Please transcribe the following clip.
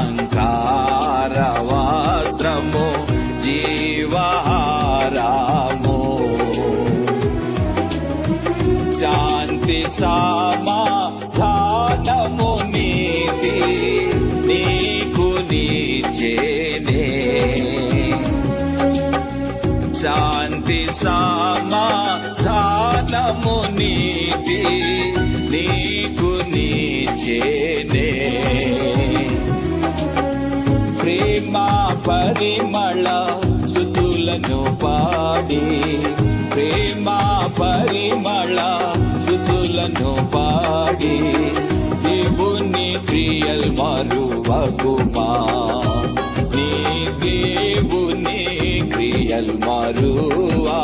రక్షణాలంకార వస్త్రము జీవహారము శాంతి సమాధానము నీతి నీకు నీచేనే శాంతి సమాధానము నీతి నీకు నీచేనే ప్రేమ పరిమళ స్తుతులను పాడి ప్రేమ పరిమళ స్తుతులను పాడి దేవుని క్రియల్ మరువకుమా నీ దేవుని క్రియల్ మరువా